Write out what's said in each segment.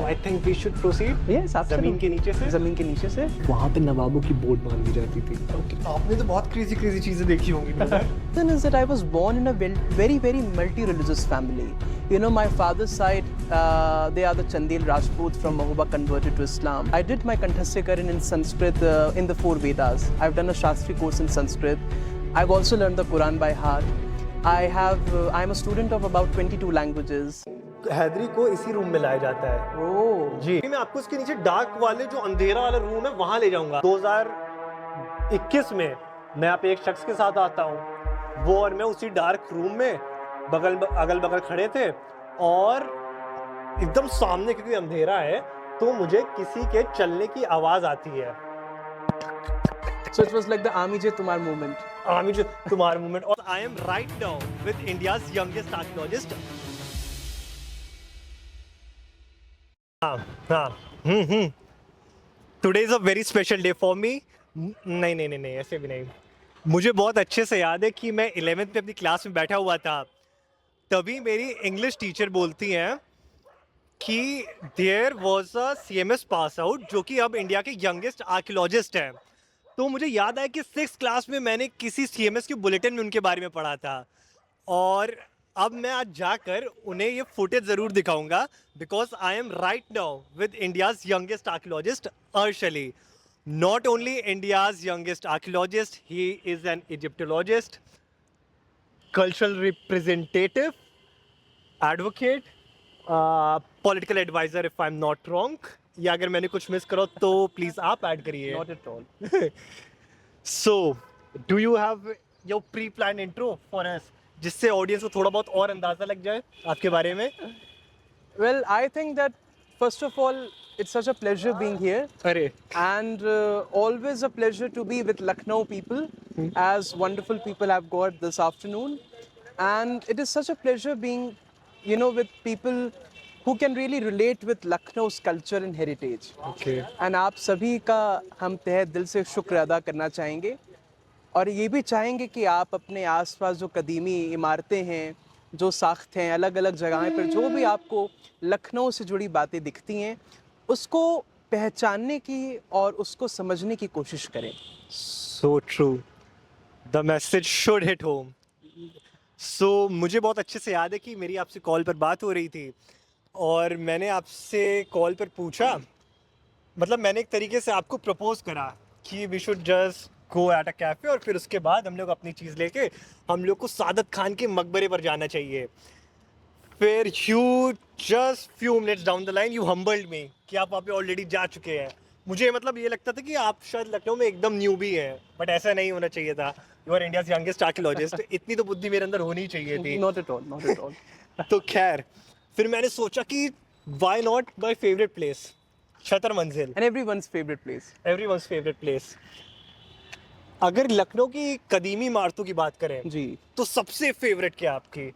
So I think we should proceed. Yes, absolutely. जमीन के नीचे से. जमीन के नीचे से. वहाँ पे नवाबों की बोर्ड बांधी जाती थी. Okay. आपने तो बहुत crazy चीजें देखी होंगी. The thing is that I was born in a very multi-religious family. You know, my father's side, they are the Chandel Rajput from Mahoba converted to Islam. I did my Kanthasya in Sanskrit in the 4 Vedas. I've done a Shastri course in Sanskrit. I've also learned the Quran by heart. I'm a student of about 22 languages. Hydari को इसी room में लाया जाता है. ओह जी. मैं आपको इसके नीचे डार्क वाले जो अंधेरा वाला रूम है वहां ले जाऊंगा. 2021 में मैं आप एक शख्स के साथ आता हूँ. वो और मैं उसी डार्क रूम में अगल बगल खड़े थे और एकदम सामने क्योंकि अंधेरा है तो मुझे किसी के चलने की आवाज आती है. So it was like the Army Je Tumar movement. Army Je Tumar movement. और I am right now with India's youngest archaeologist. हाँ. Today is a very special day for me. नहीं ऐसे भी नहीं. मुझे बहुत अच्छे से याद है कि मैं 11th में अपनी क्लास में बैठा हुआ था. तभी मेरी इंग्लिश टीचर बोलती हैं कि there was a CMS pass out जो कि अब इंडिया के यंगेस्ट आर्कियोलॉजिस्ट हैं. तो मुझे याद आया कि 6th क्लास में मैंने किसी CMS के बुलेटिन में उनके बारे में पढ़ा था. और अब मैं आज जाकर उन्हें ये फुटेज ज़रूर दिखाऊंगा because I am right now with India's youngest archaeologist अर्श Ali. Not only India's youngest archaeologist, he is an Egyptologist, cultural representative, advocate, political advisor if I'm not wrong. या अगर मैंने कुछ मिस करो तो प्लीज़ आप ऐड करिए. Not at all. So, do you have your pre-planned intro for us? जिससे audience को थोड़ा बहुत और अंदाज़ा लग जाए आपके बारे में. Well, I think that first of all, it's such a pleasure being here. अरे. And always a pleasure to be with Lucknow people, as wonderful people I've got this afternoon. And it is such a pleasure being, you know, with people who can really relate with Lucknow's culture and heritage. Okay. And आप सभी का हम तहे दिल से शुक्र अदा करना चाहेंगे. और ये भी चाहेंगे कि आप अपने आसपास जो कदीमी इमारतें हैं, जो साख्त हैं, अलग अलग जगहों पर जो भी आपको लखनऊ से जुड़ी बातें दिखती हैं, उसको पहचानने की और उसको समझने की कोशिश करें. So true. The message should hit home. So मुझे बहुत अच्छे से याद है कि मेरी आपसे कॉल पर बात हो रही थी और मैंने आपसे कॉल पर पूछा, मतलब मैंने एक तरीके से आपको प्रपोज करा कि we should just go at a cafe और फिर उसके बाद हम लोग अपनी चीज़ लेके हम लोग को सादत खान के मकबरे पर जाना चाहिए. फिर you just few minutes down the line you humbled me कि आप वहाँ पे ऑलरेडी जा चुके हैं. मुझे मतलब ये लगता था कि आप शायद लखनऊ में एकदम न्यू भी हैं, बट ऐसा नहीं होना चाहिए था. You are India's youngest archaeologist. इतनी तो बुद्धि मेरे अंदर होनी चाहिए थी. Not at all, not at all. तो खैर फिर मैंने सोचा कि why not my favourite place, Chattar Manzil. And everyone's favorite place. Everyone's favourite place. अगर लखनऊ की कदीमी इमारतों की बात करें जी. तो सबसे फेवरेट क्या आपकी?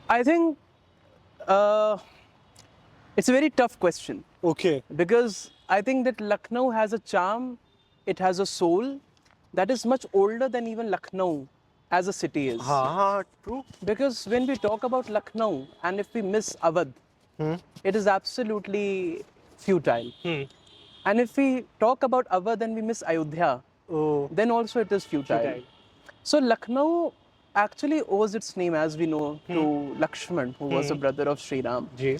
I think it's a very tough question. Okay. Because I think that Lucknow has a charm, it has a soul that is much older than even Lucknow as a city is. हाँ, true. Because when we talk about Lucknow and if we miss Awadh, it is absolutely futile. And if we talk about Awadh and we miss Ayodhya, then also it is futile. So Lucknow actually owes its name, as we know, to Lakshman, who was a brother of Sri Ram. Ji.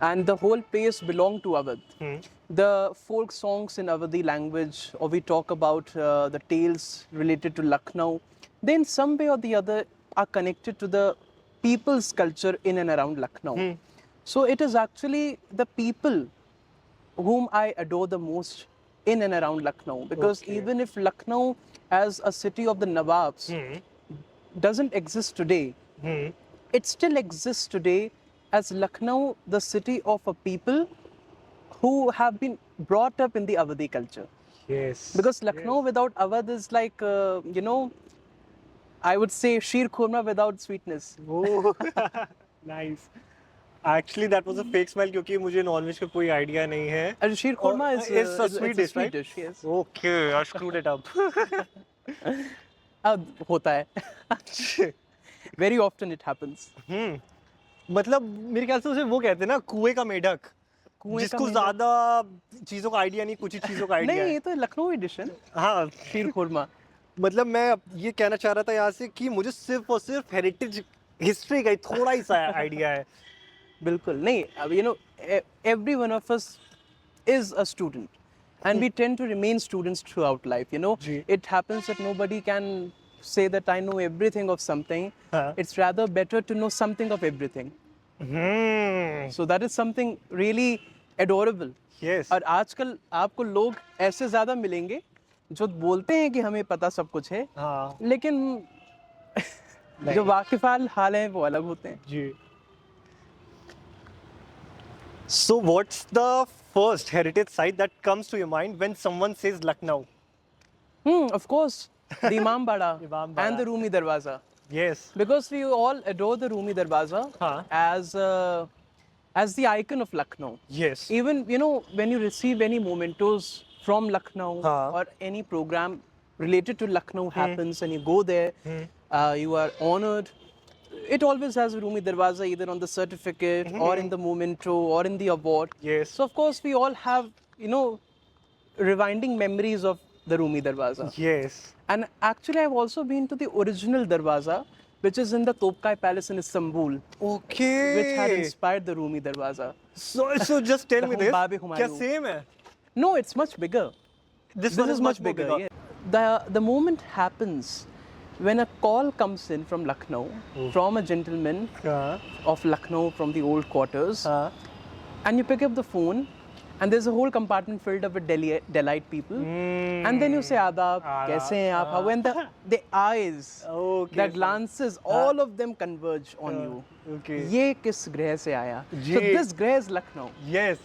And the whole place belonged to Awadh. The folk songs in Awadhi language, or we talk about the tales related to Lucknow, they in some way or the other are connected to the people's culture in and around Lucknow. So it is actually the people whom I adore the most in and around Lucknow. Because even if Lucknow as a city of the Nawabs doesn't exist today, it still exists today as Lucknow, the city of a people who have been brought up in the Awadhi culture. Yes. Because Lucknow without Awadh is like, you know, I would say sheer khurma without sweetness. Oh, nice. Actually, that was a fake smile क्योंकि मुझे nonveg का कोई idea नहीं है. And sheer khurma is a sweet dish, right? Yes. Okay, I screwed it up. होता है. Very often it happens. मतलब मेरे ख्याल से उसे वो कहते हैं ना, कुएं का मेढक, कुएं का जिसको मेढक। ज्यादा चीजों का आइडिया नहीं, कुछ ही चीजों का आइडिया नहीं, है। ये तो लखनऊ डिश है, हाँ, शीर खुरमा। मतलब मैं ये कहना चाह रहा था यहाँ से कि मुझे सिर्फ और सिर्फ हेरिटेज हिस्ट्री का ही थोड़ा ही सा आइडिया है। बिल्कुल नहीं, अब every one of us is a student, and we tend to remain students throughout life. Ji. It happens that nobody can say that I know everything of something. हाँ। It's rather better to know something of everything. So that is something really adorable. Yes. और आजकल आपको लोग ऐसे ज़्यादा मिलेंगे जो बोलते हैं कि हमें पता सब कुछ है, हाँ लेकिन जो वाकिफ़ाल हाल हैं वो अलग होते हैं। जी। So what's the first heritage site that comes to your mind when someone says Lucknow? Of course, the Imam Bada Imam Bada. and the Rumi Darwaza. Yes. Because we all adore the Rumi Darwaza हाँ. as the icon of Lucknow. Yes. Even when you receive any mementos from Lucknow हाँ. or any program related to Lucknow happens and you go there, you are honored. It always has Rumi Darwaza either on the certificate or in the memento or in the award. Yes. So of course we all have rewinding memories of the Rumi Darwaza. Yes. And actually, I've also been to the original Darwaza, which is in the Topkai Palace in Istanbul, Okay. which had inspired the Rumi Darwaza. So just tell me this. Baab-e क्या Humayun. same है? No, it's much bigger. This This one is much more bigger. Yeah. The moment happens when a call comes in from Lucknow, from a gentleman हाँ. of Lucknow from the old quarters, हाँ. and you pick up the phone, and there's a whole compartment filled up with Delite people, and then you say Adab, kaise hain aap, how, and the eyes, Okay, the glances, all of them converge on you. Okay. ये किस ग्रह से आया? जी। So this ग्रह is Lucknow. Yes.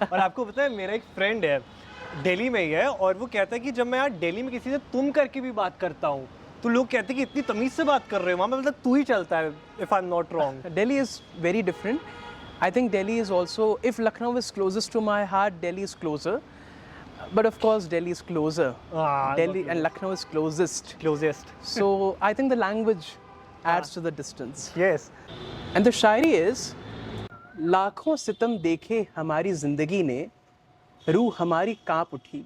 और आपको पता है मेरा एक फ्रेंड है, दिल्ली में ही है, और वो कहता है कि जब मैं यहाँ दिल्ली में किसी से तुम करके भी बात करता हूँ तो लोग कहते हैं कि इतनी तमीज से बात कर रहे हो, वहाँ पे मतलब तू ही चलता है, if I'm not wrong. Delhi is very different. I think Delhi is also, if Lucknow is closest to my heart, Delhi is closer. But of course, Delhi is closer. Delhi and Lucknow is closest. Closest. So I think the language adds to the distance. Yes. And the Shayari is, लाखों सितम देखे हमारी जिंदगी ने, रूह हमारी कांप उठी.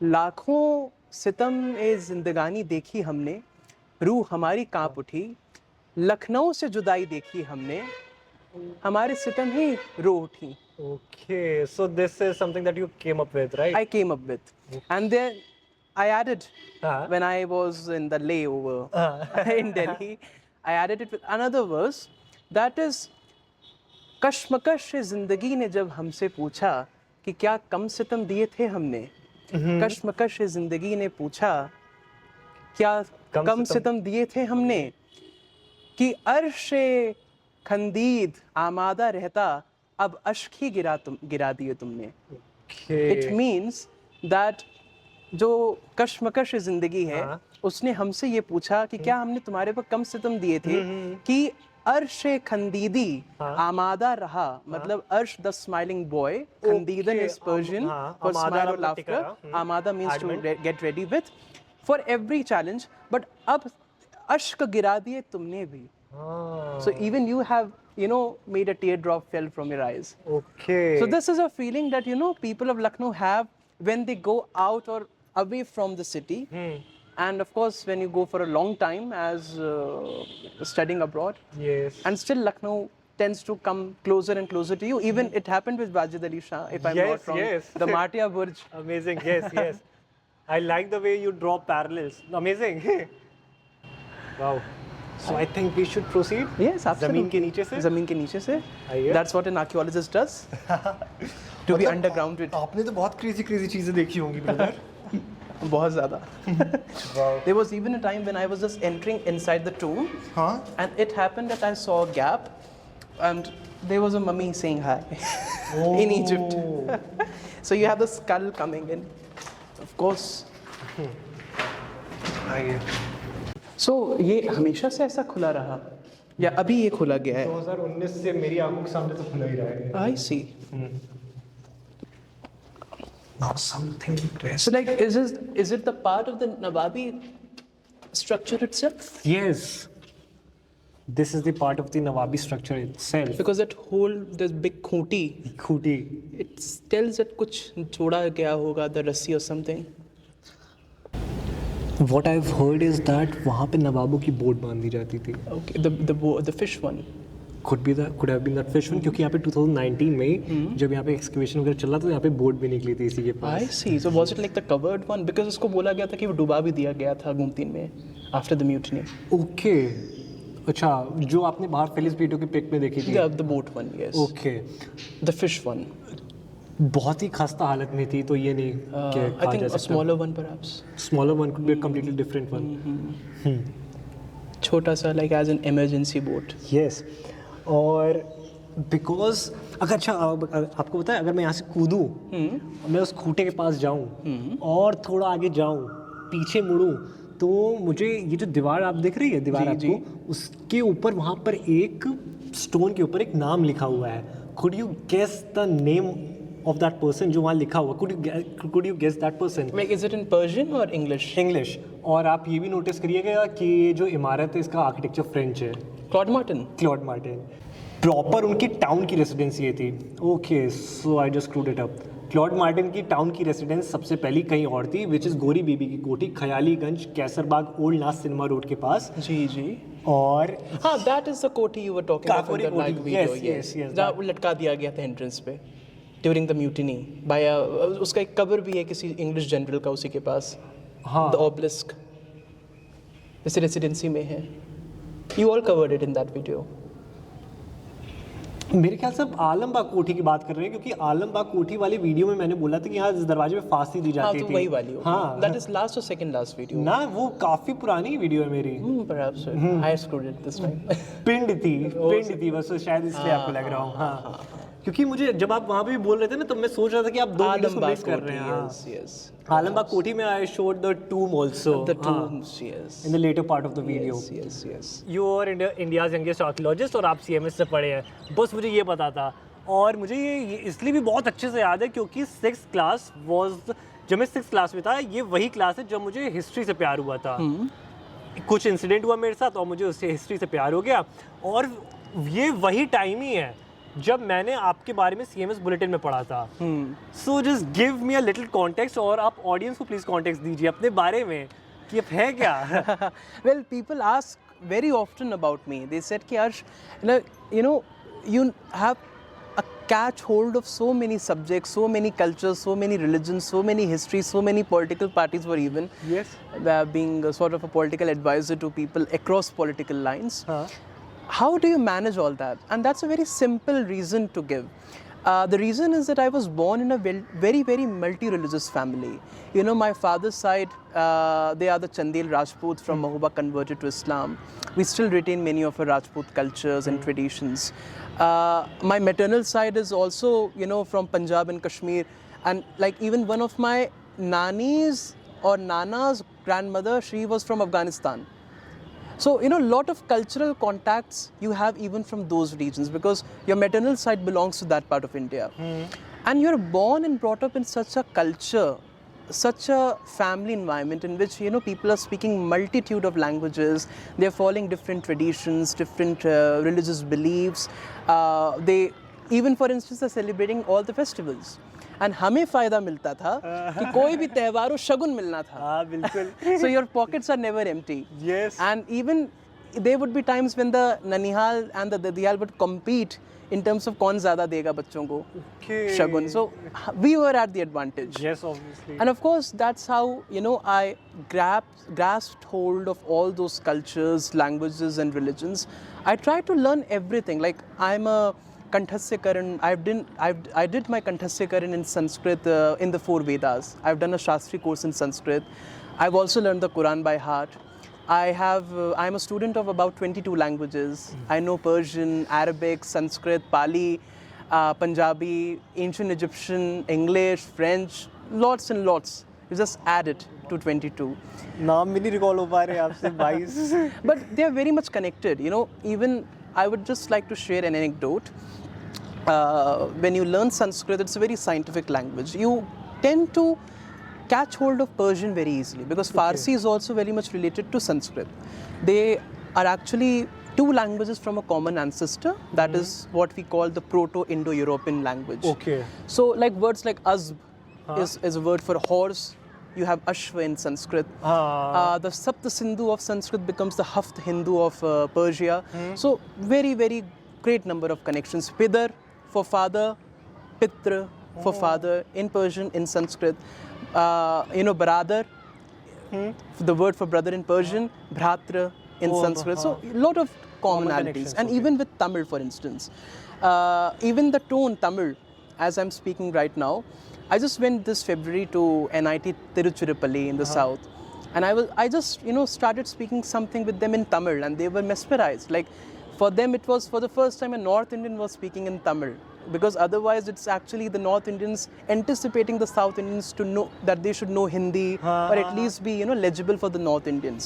लाखों सितम ए जिंदगानी देखी हमने, रूह हमारी कांप उठी. लखनऊ से जुदाई देखी हमने, हमारे सितम ही रो उठी. Okay, so this is something that you came up with, right? I came up with, and then I added हाँ. when I was in the layover in Delhi, I added it with another verse that is, कश्मकश जिंदगी ने जब हमसे पूछा कि क्या कम सितम दिए थे हमने. कश्मकश जिंदगी ने पूछा क्या कम सितम दिए थे हमने, कि अर्शे खंदीद आमादा रहता, अब अश्क ही गिरा दिए तुमने. It means that जो कश्मकश जिंदगी है, उसने हमसे ये पूछा कि क्या हमने तुम्हारे पर कम सितम दिए थे कि अर्शे खंदीदी आमादा रहा. मतलब अर्श द स्माइलिंग बॉय, खंदीदन इज पर्शियन फॉर स्माइल और लाफ्टर, आमादा means to get ready with for every challenge. But अब अश्क गिरा दिए तुमने भी. So even you have made a teardrop fell from your eyes. Okay. So this is a feeling that people of Lucknow have when they go out or away from the city. And of course when you go for a long time as studying abroad. Yes. And still Lucknow tends to come closer and closer to you. Even it happened with Wajid Ali Shah, if I'm not wrong. Yes. The Matia Burj. Amazing. Yes, yes. I like the way you draw parallels. Amazing. Wow. So I think we should proceed. Yes, absolutely. ज़मीन के नीचे से? ज़मीन के नीचे से. आइए. That's what an archaeologist does. To be undergrounded. आपने तो बहुत crazy चीजें देखी होंगी ब्रदर. बहुत ज़्यादा. Wow. There was even a time when I was just entering inside the tomb, and it happened that I saw a gap, and there was a mummy saying hi in Egypt. So you have the skull coming in, of course. आइए. So ये हमेशा से ऐसा खुला रहा या अभी ये खुला गया है? 2019 से मेरी आंखों के सामने तो खुला ही रहा है. I see. Now something interesting. So like, is it the part of the Nawabi structure itself? Yes. This is the part of the Nawabi structure itself. Because that whole, this big khoti, Khuti. it tells that कुछ जोड़ा गया होगा, the रस्सी or something. What I've heard is that वहाँ पे नवाबों की boat बांधी जाती थी. Okay, the fish one. Could have been that fish one, क्योंकि यहाँ पे 2019 में जब यहाँ पे एक्सकवेशन वगैरह चल रहा था तो यहाँ पे बोट भी निकली थी इसी के पास. I see. So was it like the covered one? Because उसको बोला गया था कि वो डुबा भी दिया गया था गोमतीन में after the mutiny. Okay. अच्छा, जो आपने बाहर फेलिस पीटो की पिक में देखी थी. The boat one, yes. Okay. The fish one. बहुत ही खस्ता हालत में थी तो ये नहीं I think a smaller one perhaps. Smaller one could be a completely different one. छोटा सा, like as an emergency boat. Yes. और बिकॉज अगर अच्छा आपको पता है, अगर मैं यहाँ से कूदूँ, मैं उस खूंटे के पास जाऊँ और थोड़ा आगे जाऊँ, पीछे मुड़ूँ, तो मुझे ये जो दीवार आप देख रही है, दीवार आपको, उसके ऊपर वहाँ पर एक स्टोन के ऊपर एक नाम लिखा हुआ है. Could you guess the name of that person जो वहाँ लिखा हुआ? Could you guess that person? Like is it in Persian or English? English. और आप ये भी नोटिस करिएगा कि ये जो इमारत है इसका आर्किटेक्चर फ्रेंच है. Claude Martin. Claude Martin. Proper उनकी टाउन की रेसिडेंसी ये थी. Okay, so I just screwed it up. Claude Martin की टाउन की रेसिडेंस सबसे पहली कहीं और थी, विच इज़ गोरी बीबी की कोठी, खयालीगंज, कैसरबाग, ओल्ड नास सिनेमा रोड के पास. जी. और हाँ, that is the कोठी you were talking about in Kakori the live कोठी. video. Yes. जहाँ वो लटका दिया गया था एंट्रेंस पे during the mutiny by उसका एक कबर भी है किसी इंग्लिश जनरल का उसी के पास. हाँ. The obelisk. इस रेसिडेंसी में है. You all covered it in that video. मेरे ख्याल से आप आलमबाग कोठी की बात कर रहे हैं, क्योंकि आलमबाग कोठी वाली वीडियो में मैंने बोला था कि यहाँ इस दरवाजे पे फांसी दी हाँ, जाती तो थी. वही वाली हो. हाँ. That is last or second last video. ना, वो काफी पुरानी वीडियो है मेरी. Perhaps I screwed it this time. पिंड थी बस, शायद इसलिए आपको लग रहा हूँ. हाँ. क्योंकि मुझे जब आप वहाँ पे भी बोल रहे थे ना, तो मैं सोच रहा था कि आप दो वीडियोस को मिक्स कर रहे हैं. Yes. आलमबाग कोठी में I showed the tomb also. The tombs, yes. In the later part of the video. Yes. You are India's youngest archaeologist और आप CMS से पढ़े हैं. बस मुझे ये पता था, और मुझे ये इसलिए भी बहुत अच्छे से याद है क्योंकि 6th क्लास जब मैं 6th क्लास में था, ये वही क्लास है जब मुझे हिस्ट्री से प्यार हुआ था. कुछ इंसिडेंट हुआ मेरे साथ और मुझे उससे हिस्ट्री से प्यार हो गया, और ये वही टाइम ही है जब मैंने आपके बारे में CMS बुलेटिन में पढ़ा था. So just give me a little context, और आप ऑडियंस को प्लीज कॉन्टेक्स्ट दीजिए अपने बारे में कि अब है क्या. Well, people ask very often about me. They said कि Arsh, you have a catch hold of so many subjects, so many cultures, so many religions, so many histories, so many political parties were even. Yes. Being a sort of a political advisor to people across political lines. How do you manage all that? And that's a very simple reason to give. The reason is that I was born in a very, very multi-religious family. My father's side, they are the Chandel Rajput from Mahuba converted to Islam. We still retain many of our Rajput cultures and traditions. My maternal side is also, from Punjab and Kashmir. And like even one of my nani's or nana's grandmother, she was from Afghanistan. So, a lot of cultural contacts you have even from those regions, because your maternal side belongs to that part of India. And you're born and brought up in such a culture, such a family environment in which, people are speaking multitude of languages, they're following different traditions, different religious beliefs. They, even for instance, are celebrating all the festivals. And हमें फ़ायदा मिलता था कि कोई भी त्योहार हो शगुन मिलना था. हाँ, बिल्कुल. So your pockets are never empty. Yes. And even there would be times when the Nanihal and the Dadiyal would compete in terms of कौन ज़्यादा देगा बच्चों को शगुन. So we were at the advantage. Yes, obviously. And of course, that's how, I grasped hold of all those cultures, languages and religions. I tried to learn everything. Like I'm a Kanthasya Karan. I did my Kanthasya Karan in Sanskrit in the 4 Vedas. I've done a Shastri course in Sanskrit. I've also learned the Quran by heart. I'm a student of about 22 languages. I know Persian, Arabic, Sanskrit, Pali, Punjabi, Ancient Egyptian, English, French, lots and lots. You just add it to 22. नाम भी नहीं recall हो पा रहे आपसे 22. But they are very much connected. Even I would just like to share an anecdote. When you learn Sanskrit, it's a very scientific language. You tend to catch hold of Persian very easily, because Farsi is also very much related to Sanskrit. They are actually two languages from a common ancestor. That is what we call the Proto-Indo-European language. Okay. So like words like azb is a word for horse. You have Ashva in Sanskrit. The Sapta Sindhu of Sanskrit becomes the Haft Hindu of Persia. So very, very great number of connections. Pidar for father, Pitra for father in Persian, in Sanskrit. Brother, the word for brother in Persian, Bhratra in Sanskrit. So a lot of commonalities. And even with Tamil, for instance. Even the tone Tamil, as I'm speaking right now, I just went this February to NIT Tiruchirappalli in the south, and I just started speaking something with them in Tamil, and they were mesmerized. Like for them, it was for the first time a North Indian was speaking in Tamil, because otherwise it's actually the North Indians anticipating the South Indians to know that they should know Hindi or at least be legible for the North Indians.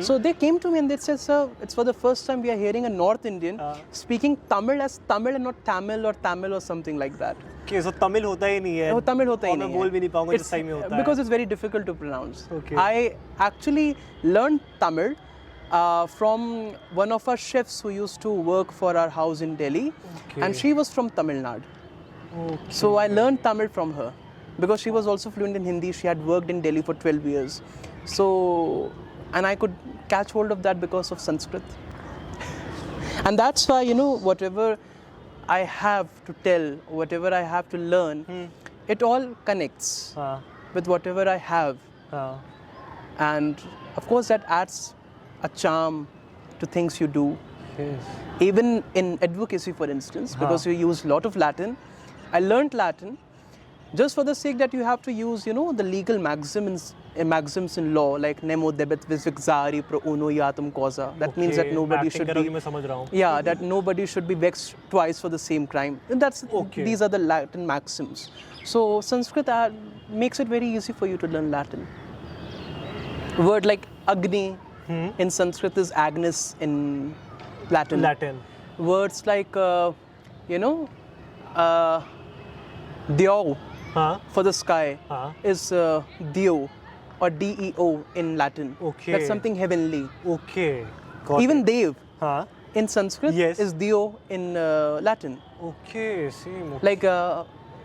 So they came to me and they said, "Sir, it's for the first time we are hearing a North Indian speaking Tamil as Tamil and not Tamil or something like that." Okay, so Tamil होता ही नहीं है. वो तमिल होता ही और नहीं मैं है. बोल भी नहीं पाऊंगा जो सही में होता है. Because it's very difficult to pronounce. Okay. I actually learned Tamil from one of our chefs who used to work for our house in Delhi, and she was from Tamil Nadu. Okay. So I learned Tamil from her because she was also fluent in Hindi. She had worked in Delhi for 12 years. So, and I could catch hold of that because of Sanskrit. And that's why, whatever I have to tell, whatever I have to learn, it all connects with whatever I have. And of course, that adds a charm to things you do. Yes. Even in advocacy, for instance, because you use a lot of Latin. I learned Latin just for the sake that you have to use, the legal maxims in law, like nemo debet vis vixari pro uno iatum causa. That means that nobody should be. मैं समझ रहा हूँ. Yeah, that nobody should be vexed twice for the same crime. And these are the Latin maxims. So Sanskrit makes it very easy for you to learn Latin. A word like Agni in Sanskrit is Agnes in Latin. Words like, Deo for the sky is Dio or Deo in Latin. Okay. That's something heavenly. Okay. Even Dev in Sanskrit Yes. is Dio in Latin. Okay, same. Like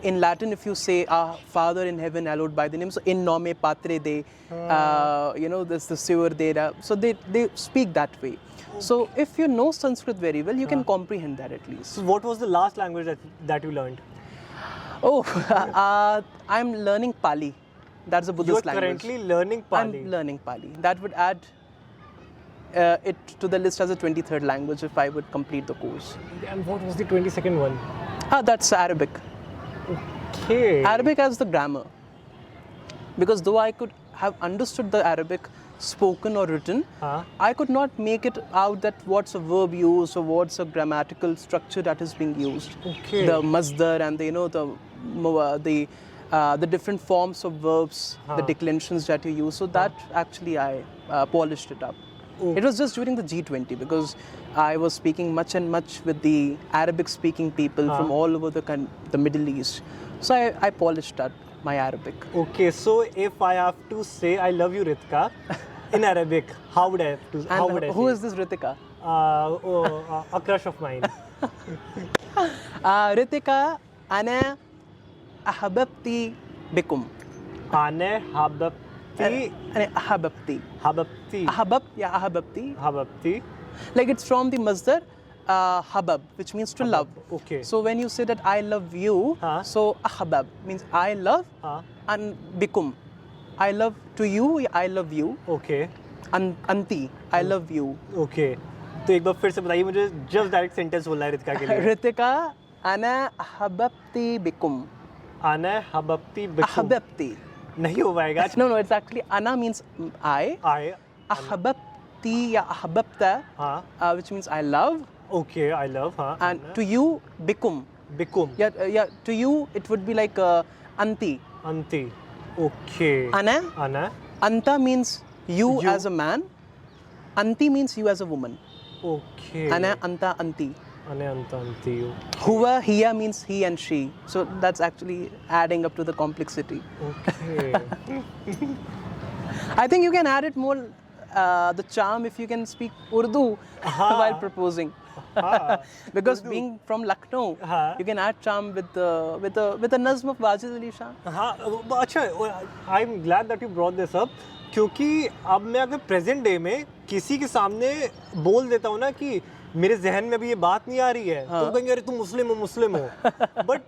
in Latin, if you say, Father in heaven, hallowed by the name, so in nome patre de, there's the sewer de, so they speak that way. So if you know Sanskrit very well, you can comprehend that at least. So what was the last language that you learned? Oh, I'm learning Pali. That's a Buddhist You are language. currently learning Pali. I'm learning Pali. That would add it to the list as a 23rd language if I would complete the course. And what was the 22nd one? That's Arabic. Okay. Arabic as the grammar. Because though I could have understood the Arabic spoken or written, I could not make it out that what's a verb used or what's a grammatical structure that is being used. Okay. The masdar and the different forms of verbs, the declensions that you use. So that actually I polished it up. It was just during the G20 because I was speaking much with the Arabic-speaking people from all over the Middle East. So I polished that, my Arabic. Okay, so if I have to say I love you, Ritika, in Arabic, how would I have to? How would I Who say? is this Ritika? A crush of mine. Ritika, ana ahababti bikum. Ane hababti. Ana ahababti. Hababti. Ahababti. Like it's from the masdar habab, which means to love. Okay. So when you say that I love you, so ahabab means I love, and bikum, I love to you, I love you. Okay. Anti, I love you. Okay. तो एक बार फिर से बताइए मुझे just direct sentence बोलना है रितिका के लिए. Ritika, ana ahababti bikum. आना हबब्ती बिकुम. Ahababti. नहीं हो पाएगा. No, it's actually ana means I. Ahababti ya ahababta, which means I love. Okay, I love. And to you, bikum. Bikum. Yeah. To you, it would be like anti. Anti. Okay. Ana. Anta means you as a man. Anti means you as a woman. Okay. Ana, anta, anti. Ane anta anti. Huwa, hiya means he and she. So that's actually adding up to the complexity. Okay. I think you can add it more the charm if you can speak Urdu while proposing. Because being from Lucknow, you can add charm with a nazm of Wajid Ali Shah. हाँ अच्छा, I am glad that you brought this up, क्योंकि अब मैं अगर present day में किसी के सामने बोल देता हूँ ना कि मेरे जहन में अभी ये बात नहीं आ रही है, तो कहेंगे अरे तुम मुस्लिम हो बट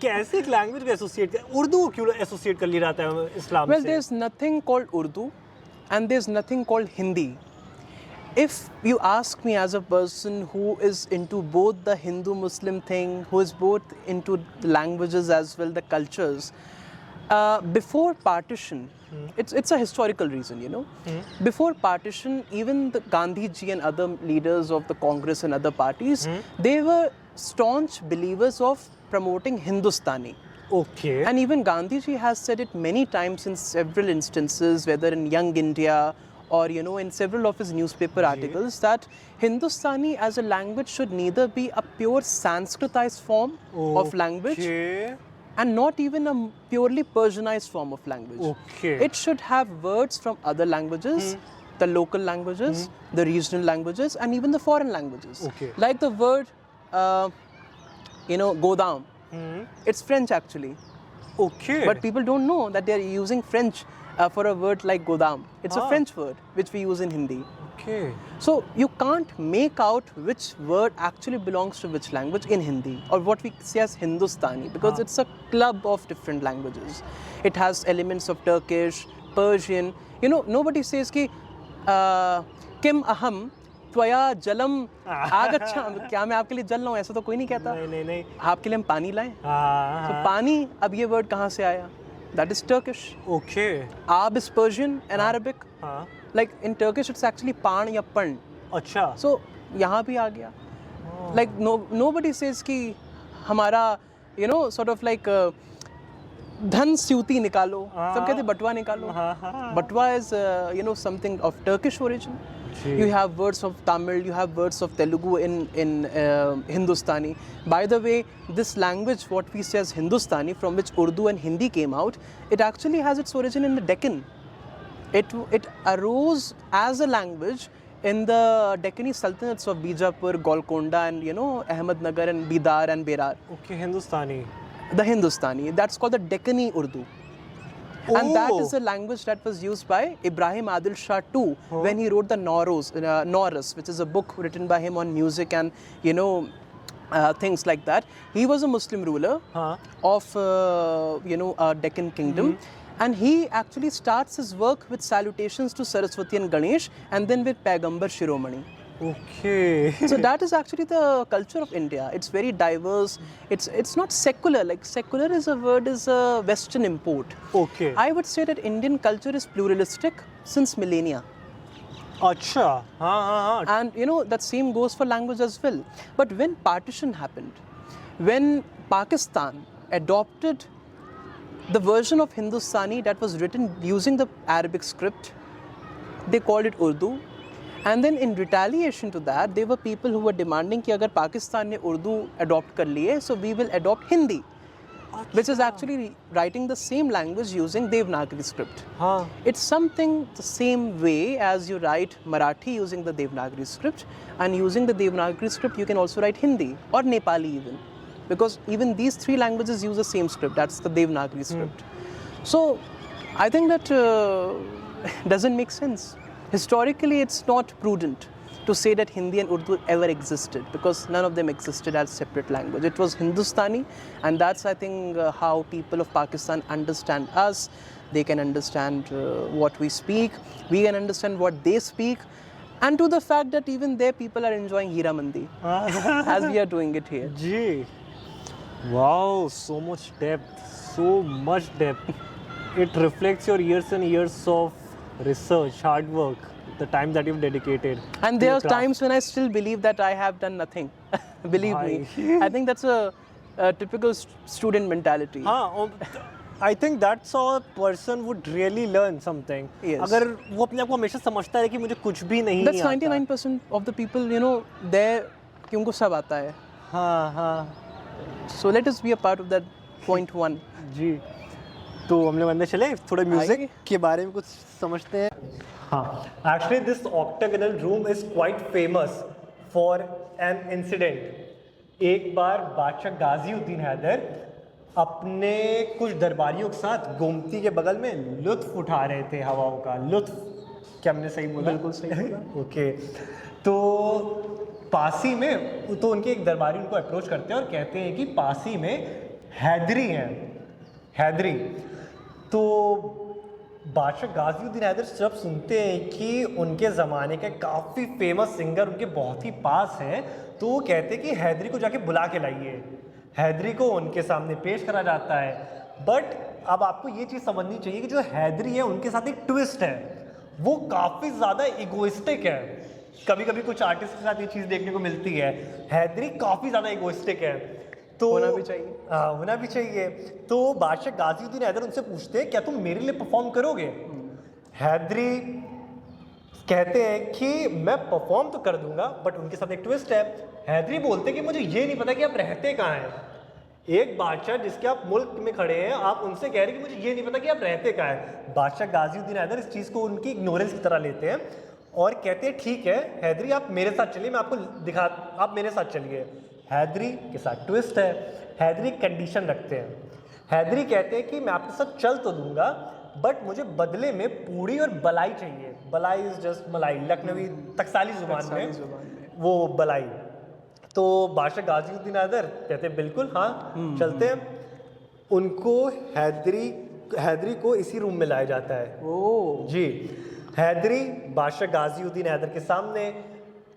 कैसे एक लैंग्वेज को एसोसिएट कर, उर्दू क्यों एसोसिएट कर लिया जाता है इस्लाम Well, से? there's nothing called Urdu and there's nothing called Hindi. If you ask me as a person who is into both the Hindu-Muslim thing, who is both into the languages as well, the cultures, before partition, it's a historical reason, you know. Before partition, even the Gandhi ji and other leaders of the Congress and other parties, they were staunch believers of promoting Hindustani. Okay. And even Gandhi ji has said it many times in several instances, whether in Young India or in several of his newspaper articles, that Hindustani as a language should neither be a pure Sanskritized form of language Okay. and not even a purely Persianized form of language. Okay. It should have words from other languages, the local languages, the regional languages, and even the foreign languages. Okay. Like the word, Godam. It's French actually. Okay. But people don't know that they are using French for a word like Godam. It's a French word which we use in Hindi. Okay. So you can't make out which word actually belongs to which language in Hindi, or what we say as Hindustani, because it's a club of different languages. It has elements of Turkish, Persian. Nobody says ki kim aham त्वया जलम आगच्छा, क्या मैं आपके लिए जल रहा हूँ, ऐसा तो कोई नहीं कहता. नहीं. आपके लिए हम पानी लाएं. तो पानी, अब ये वर्ड कहाँ से आया? That is Turkish. Okay. Ab is Persian and Arabic. Like in Turkish it's actually pan या pan. अच्छा. So यहाँ भी आ गया. Like nobody says कि हमारा sort of like धन स्यूति निकालो. सब कहते बटवा निकालो. Batwa is something of Turkish origin. You have words of Tamil, you have words of Telugu in Hindustani. By the way, this language, what we say as Hindustani, from which Urdu and Hindi came out, it actually has its origin in the Deccan. It arose as a language in the Deccani Sultanates of Bijapur, Golconda, and Ahmednagar and Bidar and Berar. Okay, Hindustani. The Hindustani. That's called the Deccani Urdu. And that is a language that was used by Ibrahim Adil Shah too when he wrote the Norus, which is a book written by him on music and things like that. He was a Muslim ruler of Deccan Kingdom, and he actually starts his work with salutations to Saraswati and Ganesh, and then with Paigambar Shiromani. Okay. So that is actually the culture of India. It's very diverse. It's not secular. Like secular is a Western import. Okay. I would say that Indian culture is pluralistic since millennia. अच्छा. हाँ. And that same goes for language as well. But when partition happened, when Pakistan adopted the version of Hindustani that was written using the Arabic script, they called it Urdu. And then in retaliation to that, there were people who were demanding कि अगर पाकिस्तान ने Urdu adopt कर लिए, so we will adopt Hindi, which is actually writing the same language using Devanagari script. It's something the same way as you write Marathi using the Devanagari script, and using the Devanagari script you can also write Hindi or Nepali even, because even these three languages use the same script. That's the Devanagari script. So I think that doesn't make sense. Historically, it's not prudent to say that Hindi and Urdu ever existed, because none of them existed as separate language. It was Hindustani, and that's, I think, how people of Pakistan understand us. They can understand what we speak. We can understand what they speak. And to the fact that even there people are enjoying Hira Mandi as we are doing it here. Gee. Wow, so much depth. So much depth. It reflects your years and years of research, hard work, the time that you've dedicated. And there are times when I still believe that I have done nothing. Believe me. I think that's a typical student mentality. I think that's how a person would really learn something. Yes. अगर वो अपने आप को हमेशा समझता है कि मुझे कुछ भी नहीं आता. That's 99% of the people, there कि उनको सब आता है. हाँ. So let us be a part of that point one. जी. तो हम लोग अंदर चले, थोड़ा म्यूजिक के बारे में कुछ समझते हैं. हाँ, actually this octagonal room is quite famous for an incident. एक बार बादशाह गाजिउद्दीन हैदर अपने कुछ दरबारियों के साथ गोमती के बगल में लुत्फ उठा रहे थे हवाओं का लुत्फ। क्या हमने सही बोला? बिल्कुल सही बोला। ओके, तो पासी में तो उनके एक दरबारी उनको अप्रोच करते हैं और कहते हैं कि पासी में हैदरी हैं, हैदरी। तो बादशाह गाजिउद्दीन हैदर जब सुनते हैं कि उनके ज़माने के काफ़ी फेमस सिंगर उनके बहुत ही पास हैं, तो वो कहते हैं कि हैदरी को जाके बुला के लाइए। हैदरी को उनके सामने पेश करा जाता है। बट अब आपको ये चीज़ समझनी चाहिए कि जो हैदरी है उनके साथ एक ट्विस्ट है, वो काफ़ी ज़्यादा इगोइस्टिक है। कभी कभी कुछ आर्टिस्ट के साथ ये चीज़ देखने को मिलती है, हैदरी काफ़ी ज़्यादा इगोइस्टिक है। तो होना भी चाहिए। हाँ, होना भी चाहिए। तो बादशाह गाजिउद्दीन हैदर उनसे पूछते हैं क्या तुम मेरे लिए परफॉर्म करोगे? हैदरी कहते हैं कि मैं परफॉर्म तो कर दूंगा, बट उनके साथ एक ट्विस्ट है। हैदरी बोलते हैं कि मुझे ये नहीं पता कि आप रहते कहाँ हैं। एक बादशाह जिसके आप मुल्क में खड़े हैं, आप उनसे कह रहे हैं कि मुझे ये नहीं पता कि आप रहते कहाँ हैं। बादशाह गाजिउद्दीन हैदर इस चीज़ को उनकी इग्नोरेंस की तरह लेते हैं और कहते हैं ठीक है हैदरी, आप मेरे साथ चलिए, मैं आपको दिखा, आप मेरे साथ चलिए। हैदरी के साथ ट्विस्ट है। हैदरी कंडीशन रखते हैं। हैदरी कहते हैं कि मैं आपके साथ चल तो दूंगा, बट मुझे बदले में पूड़ी और बलाई चाहिए। बलाई इज जस्ट मलाई, लखनवी टकसाली जुबान में वो बलाई। तो बादशाह गाजिउद्दीन हैदर कहते हैं बिल्कुल हाँ चलते हैं। उनको हैदरी को इसी रूम में लाया जाता है। ओह जी, हैदरी बादशाह गाजिउद्दीन हैदर के सामने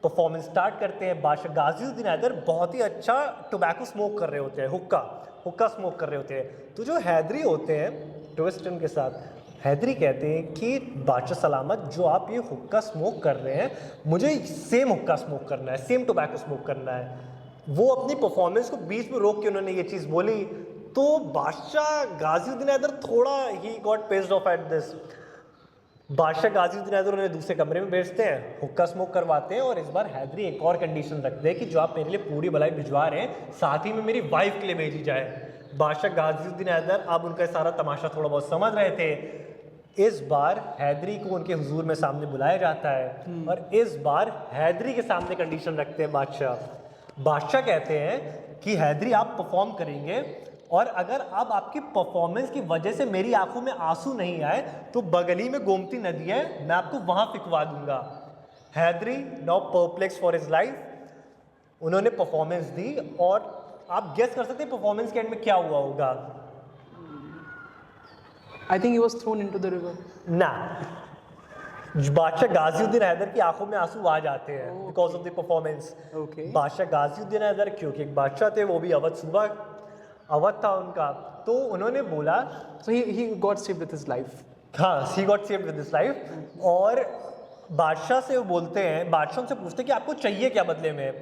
परफॉर्मेंस स्टार्ट करते हैं। बादशाह गाजिउद्दीन हैदर बहुत ही अच्छा टोबैको स्मोक कर रहे होते हैं, हुक्का स्मोक कर रहे होते हैं। तो जो हैदरी होते हैं, ट्विस्ट उनके साथ, हैदरी कहते हैं कि बादशाह सलामत, जो आप ये हुक्का स्मोक कर रहे हैं, मुझे सेम हुक्का स्मोक करना है, सेम टोबैको स्मोक करना है। वो अपनी परफॉर्मेंस को बीच में रोक के उन्होंने ये चीज़ बोली। तो बादशाह गाजिउद्दीन हैदर थोड़ा he got paced of at this. बादशाह गाजिउद्दीन हैदर उन्हें दूसरे कमरे में भेजते हैं, हुक्का स्मोक करवाते हैं और इस बार हैदरी एक और कंडीशन रखते हैं कि जो आप मेरे लिए पूरी बलाई भिजवा रहे हैं, साथ ही में मेरी वाइफ के लिए भेजी जाए। बादशाह गाजिउद्दीन हैदर अब उनका सारा तमाशा थोड़ा बहुत समझ रहे थे। इस बार हैदरी को उनके हुजूर में सामने बुलाया जाता है और इस बार हैदरी के सामने कंडीशन रखते हैं बादशाह कहते हैं कि हैदरी आप परफॉर्म करेंगे और अगर अब आपकी परफॉर्मेंस की वजह से मेरी आंखों में आंसू नहीं आए तो बगली में गोमती नदी है, मैं आपको वहां फिकवा दूंगा। Haidari now perplex for his life, उन्होंने परफॉर्मेंस दी और आप गेस कर सकते हैं परफॉर्मेंस के एंड में क्या हुआ होगा। I think he was thrown into the river. ना, बादशाह गाजिउद्दीन हैदर की आंखों में आंसू आ जाते हैं because of the performance. Okay. बादशाह गाजिउद्दीन हैदर क्योंकि एक बादशाह थे, वो भी अवध सूबा अवध था उनका, तो उन्होंने बोला So he got saved with his life. हाँ, he got saved with his life। और बादशाह से वो बोलते हैं, बादशाह उनसे पूछते हैं कि आपको चाहिए क्या बदले में।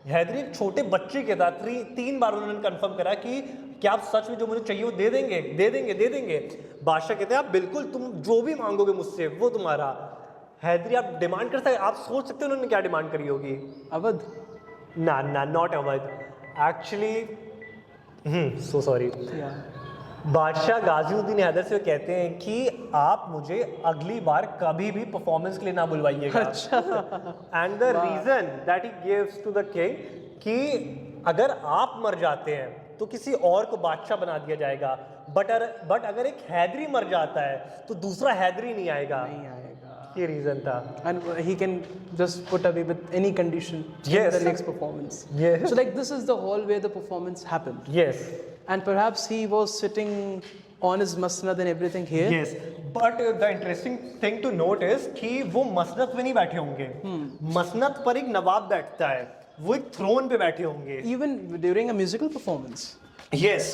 हैदरी एक छोटे बच्चे के साथ 3 बार उन्होंने कंफर्म करा कि क्या आप सच में जो मुझे चाहिए वो दे देंगे, दे देंगे, दे देंगे। बादशाह कहते हैं आप बिल्कुल, तुम जो भी मांगोगे मुझसे वो तुम्हारा। हैदरी आप डिमांड कर सकते, आप सोच सकते हो उन्होंने क्या डिमांड करी होगी। Awadh. ना ना, not Awadh actually, so sorry. Yeah. बादशाह गाजिउद्दीन हैदर से कहते हैं कि आप मुझे अगली बार कभी भी परफॉर्मेंस के लिए ना बुलवाइएगा। And the reason that he gives to the king कि अगर आप मर जाते हैं तो किसी और को बादशाह बना दिया जाएगा, बट अगर एक हैदरी मर जाता है तो दूसरा हैदरी नहीं आएगा। नहीं आएगा। ये रीजन था। And he can just put away with any condition in Yes. the next performance. Yes. So like this is the hall where the performance happened. Yes. And perhaps he was sitting on his masnad and everything here. Yes. But the interesting thing to note is कि वो मसनद पे नहीं बैठे होंगे। मसनद पर एक नवाब बैठता है, वो एक थ्रोन पे बैठे होंगे। Even during a musical performance. Yes.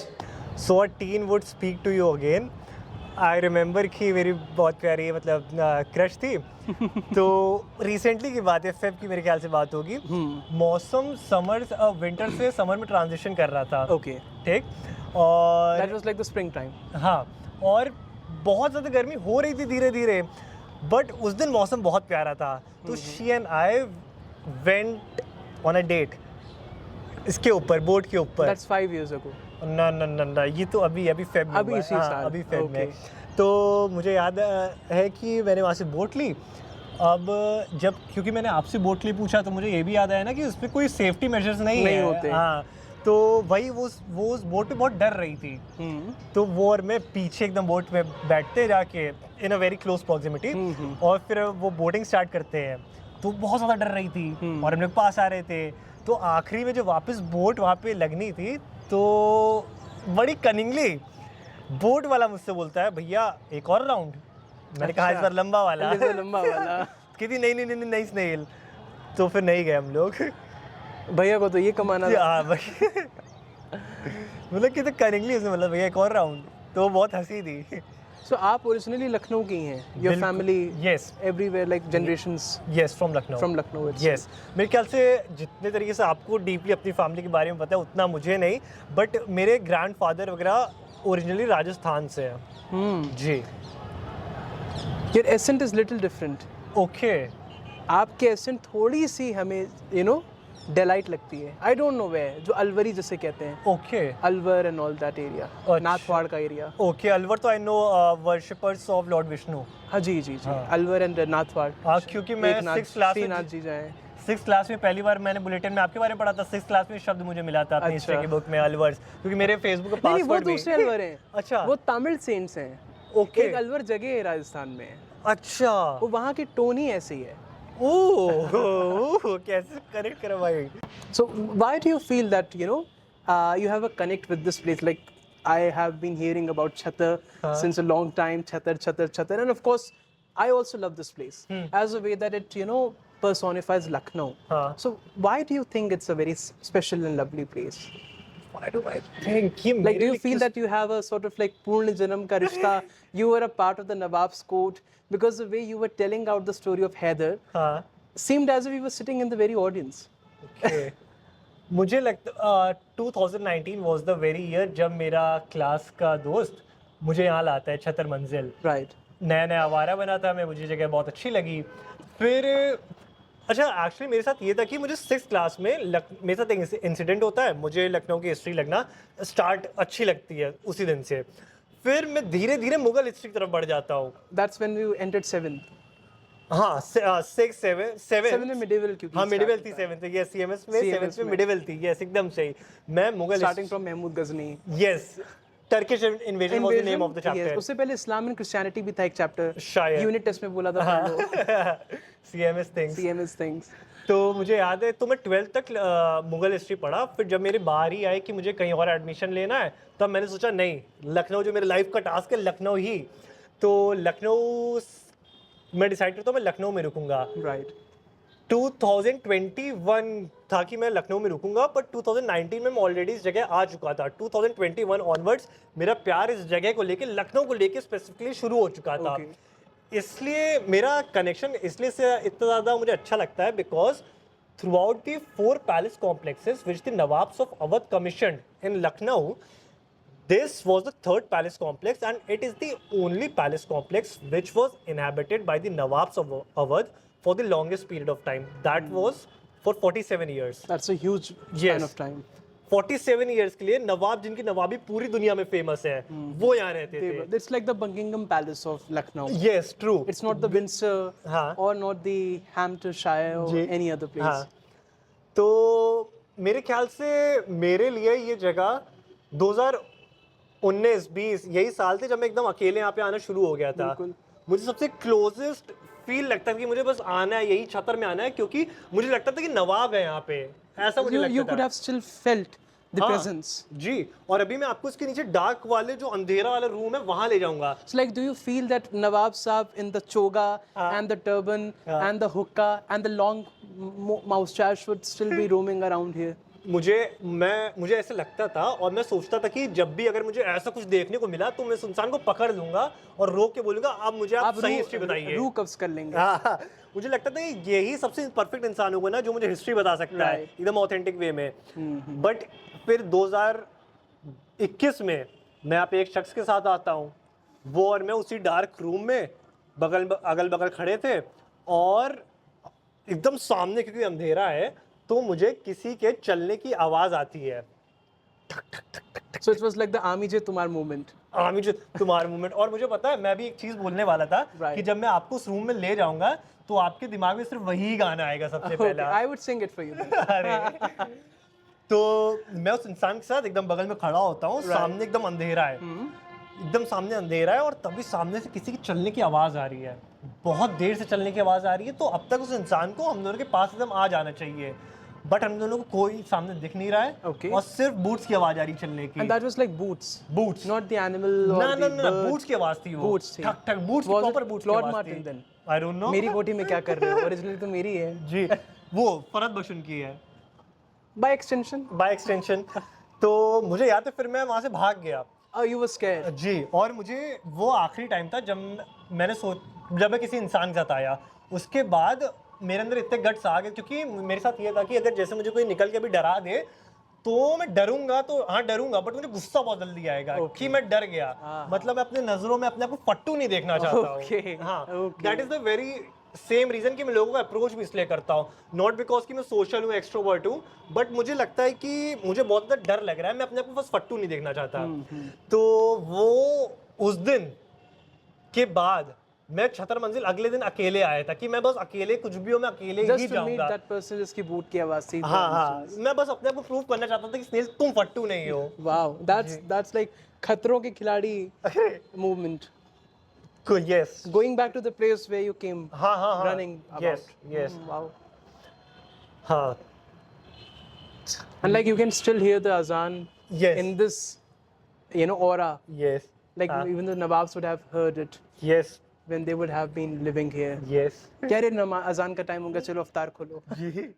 So a teen would speak to you again. I remember कि मेरी बहुत प्यारी मतलब क्रश थी। तो रिसेंटली की बात है, फेब की मेरे ख्याल से बात होगी। मौसम विंटर से समर में ट्रांजिशन कर रहा था। Okay. ठीक, और That was like the springtime. हाँ, और बहुत ज़्यादा गर्मी हो रही थी धीरे धीरे, बट उस दिन मौसम बहुत प्यारा था। तो she and I went on a date, इसके ऊपर, बोट के ऊपर। That's 5 years ago. ना ना ना ना, ये तो अभी फेब में अभी हुआ है। इसी हाँ, साल? अभी फेब में। Okay. तो मुझे याद है कि मैंने वहाँ से बोट ली। अब जब क्योंकि मैंने आपसे बोट ली पूछा तो मुझे ये भी याद आया ना कि उसमें कोई सेफ्टी मेजर्स नहीं नहीं है। होते। हाँ, तो वही वो उस बोट पे बहुत डर रही थी। तो वो और मैं पीछे एकदम बोट में बैठते जाके इन अ वेरी क्लोज प्रॉक्सिमिटी, और फिर वो बोटिंग स्टार्ट करते हैं। तो बहुत ज़्यादा डर रही थी और हम लोग पास आ रहे थे। तो आखिरी में जो वापस बोट वहाँ पे लगनी थी, तो बड़ी कनिंगली बोट वाला मुझसे बोलता है, भैया एक और राउंड। मैंने कहा इस बार लंबा वाला। इस बार लंबा वाला। कहती नहीं नहीं नहीं नहीं, नहीं स्नेल। तो फिर नहीं गए हम लोग। भैया को तो ये कमाना था। हाँ भाई, मतलब कि तो करेंगे उसने, मतलब भैया एक और राउंड। तो बहुत हंसी थी। So आप ओरिजिनली लखनऊ की हैं? Your बिल्कुल, family yes. everywhere like generations yes, from Lucknow. from Lucknow itself. Yes, मेरे ख्याल से जितने तरीके से आपको डीपली अपनी फैमिली के बारे में पता है उतना मुझे नहीं, बट मेरे ग्रैंडफादर वगैरह ओरिजिनली राजस्थान से हैं। जी। Your accent is little different. Okay. आपके एसेंट थोड़ी सी हमें डेलाइट लगती है। आई डोंट नो वे, जो अलवरी जिसे कहते हैं, okay Alwar and all that area, अच्छा। नाथवाड़ का एरिया। ओके, अलवर तो I know worshippers of Lord Vishnu. हाँ जी जी जी, अलवर एंड नाथवाड़। हाँ, क्योंकि मैं एकनाथ, 6th क्लास में श्रीनाथ जी जाए। 6th क्लास में पहली बार मैंने बुलेटिन में आपके बारे में पढ़ा था। 6th क्लास में शब्द मुझे मिला था अपनी हिस्ट्री की बुक में, अलवर्स, क्योंकि मेरे फेसबुक पे नहीं, वो पासवर्ड भी। दूसरे अलवर हैं। अच्छा, वो तमिल सेंट्स हैं। ओके। एक अलवर जगह है राजस्थान में, अच्छा। वो वहाँ की टोन ही ऐसी है। ओह, कैसे करेक्ट करा भाई। So why do you feel that you have a connect with this place? Like I have been hearing about Chhattar since a long time, Chhattar, and of course I also love this place as a way that it personifies Lucknow. So why do you think it's a very special and lovely place? Why do I think कि Like, do you feel that you have a sort of like Purna Janam ka rishta? You were a part of the Nawab's court because the way you were telling out the story of Hyder हाँ, seemed as if you were sitting in the very audience. okay. मुझे लगता 2019 was the very year जब मेरा class का दोस्त मुझे यहाँ लाता है छतर मंजिल। Right. नया नया आवारा बना था मैं, मुझे जगह बहुत अच्छी लगी। फिर अच्छा, एक्चुअली मेरे साथ ये था कि मुझे 6th क्लास में मेरे साथ एक इंसिडेंट होता है, मुझे लखनऊ की हिस्ट्री लगना स्टार्ट अच्छी लगती है उसी दिन से। फिर मैं धीरे धीरे मुगल हिस्ट्री की तरफ बढ़ जाता हूँ। That's when you entered 7th. हाँ, 6 7 7 में medieval क्योंकि हाँ, मिडिवल start थी होता है। 7th, यस, सीएमएस में CMS 7th में में। मिडिवल थी, यस, एकदम सही। मैं Mughal Starting from Mahmud Ghazni. Yes, Turkish invasion was the name of the Yes, chapter. उससे पहले इस्लाम एंड क्रिश्चियनिटी भी था एक चैप्टर। शायद। यूनिट टेस्ट में बोला था पढ़ लो। CMS things. CMS things. तो मुझे याद है, तो मैं 12th तक मुगल हिस्ट्री पढ़ा। फिर जब मेरी बारी आई कि मुझे कहीं और एडमिशन लेना है, तब मैंने सोचा नहीं, लखनऊ जो मेरे लाइफ का टास्क है, लखनऊ ही। तो लखनऊ मैं डिसाइड करता हूँ मैं लखनऊ में रुकूंगा। Right. 2021 था कि मैं लखनऊ में रुकूंगा, बट 2019 में मैं ऑलरेडी इस जगह आ चुका था। 2021 ऑनवर्ड्स मेरा प्यार इस जगह को लेके, लखनऊ को लेके स्पेसिफिकली शुरू हो चुका था। Okay. इसलिए मेरा कनेक्शन इसलिए से इतना ज़्यादा मुझे अच्छा लगता है because through out the 4 palace complexes which the nawabs of Awadh commission in Lucknow, this was the 3rd palace complex and it is the only palace complex which was inhabited by the Nawabs of Awadh for the longest period of time. That was for 47 years. That's a huge span Yes. of time. 47 years के लिए नवाब, जिनकी नवाबी पूरी दुनिया में famous है, वो यहाँ रहते थे। It's like the Buckingham Palace of Lucknow. Yes, true. It's not the Windsor हाँ। or not the Hampshire or ji. any other place. हाँ। तो मेरे ख्याल से मेरे लिए ये जगह 2019-20 यही साल थे जब मैं एकदम अकेले यहाँ पे आना शुरू हो गया था। बिल्कुल। मुझे सबसे क्लोजेस्ट फील लगता था कि मुझे बस आना है, यही छतर में आना है, क्योंकि मुझे लगता था कि नवाब है यहाँ पे, ऐसा मुझे You लगता could था। have still felt the हाँ, presence. जी। और अभी मैं आपको इसके नीचे डार्क वाले जो अंधेरा वाला रूम है वहां ले जाऊंगा। So like, do you feel that Nawab Saab in the choga and the turban and the hookah and the long moustache would still be roaming around here? मुझे ऐसे लगता था और मैं सोचता था कि जब भी अगर मुझे ऐसा कुछ देखने को मिला तो मैं उस इंसान को पकड़ लूंगा और रोक के बोलूंगा अब मुझे आप सही हिस्ट्री बताइए। रूह कब्ज कर लेंगे। हाँ, मुझे लगता था कि यही सबसे परफेक्ट इंसान होगा ना जो मुझे हिस्ट्री बता सकता है एकदम ऑथेंटिक वे में। बट फिर 2021 में मैं यहाँ पे एक शख्स के साथ आता हूँ, वो और मैं उसी डार्क रूम में अगल बगल खड़े थे और एकदम सामने क्योंकि अंधेरा है तो मुझे किसी के चलने की आवाज आती है, ठक ठक ठक ठक ठक। So it was like the Army Je Tumar moment. Aamir जो तुम्हारा मूवमेंट। और मुझे पता है मैं भी एक चीज बोलने वाला था Right. कि जब मैं आपको उस रूम में ले जाऊंगा तो आपके दिमाग में सिर्फ वही गाना आएगा सबसे Okay, पहला। I would sing it for you. then. अरे तो मैं उस इंसान के साथ एकदम बगल में खड़ा होता हूँ, सामने एकदम अंधेरा है, एकदम सामने अंधेरा है, और तभी सामने से किसी की चलने की आवाज आ रही है, बहुत देर से चलने की आवाज आ रही है। तो अब तक उस इंसान को हम दोनों के पास एकदम आ जाना चाहिए, बट हम दोनों को कोई सामने दिख नहीं रहा है। Okay. और सिर्फ बूट्स की आवाज आ रही है चलने की। And that was like boots. Boots, Not the animal or ना the ना ना, bird. बूट्स की आवाज थी वो। Boots थी। ठक ठक, बूट्स की Was it प्रॉपर बूट्स की Claude आवाज Martin थी। then? I don't know. मेरी कोठी में क्या कर रहे हो? Originally तो मेरी है। जी, वो फरहद बशुन की है By extension. Bye extension. तो मुझे याद है फिर मैं वहां से भाग गया। Oh, you were scared. जी, और मुझे वो आखिरी टाइम था जब जब मैं किसी इंसान के साथ आया, उसके बाद मेरे अंदर इतने गट्स आ गए, क्योंकि मेरे साथ ये था कि अगर जैसे मुझे कोई निकल के भी डरा दे तो मैं डरूंगा, तो हाँ डरूंगा, बट मुझे गुस्सा बहुत जल्दी आएगा कि मैं डर गया। मतलब मैं अपने नजरों में अपने आप को फट्टू नहीं देखना चाहता Okay, हूँ। हाँ, okay. That is the very same reason कि मैं लोगों को अप्रोच भी इसलिए करता हूँ, नॉट बिकॉज कि मैं सोशल हूँ, एक्सट्रोवर्ट हूँ, बट मुझे लगता है कि मुझे बहुत ज़्यादा डर लग रहा है, मैं अपने आप को बस फट्टू नहीं देखना चाहता। तो वो उस दिन के बाद मैं छतर मंजिल अगले दिन अकेले आया था कि मैं बस अकेले कुछ भी हो, मैं अकेले ही Just to meet जाऊंगा। that person जिसकी बूट की आवाज थी. हाँ हाँ, मैं बस अपने आप को प्रूव करना चाहता था कि स्नेल तुम फट्टू नहीं हो। Wow, that's like खतरों के खिलाड़ी movement. Yes, Going back to the place where you came हाँ हाँ हाँ, running about. Yes yes, Wow. हाँ And like you can still hear the azan Yes. in this, aura. Yes Like even the Nawabs would have heard it yes when they would have been living here. Yes कह रहे azan का time होगा, चलो अफ्तार खोलो. जी।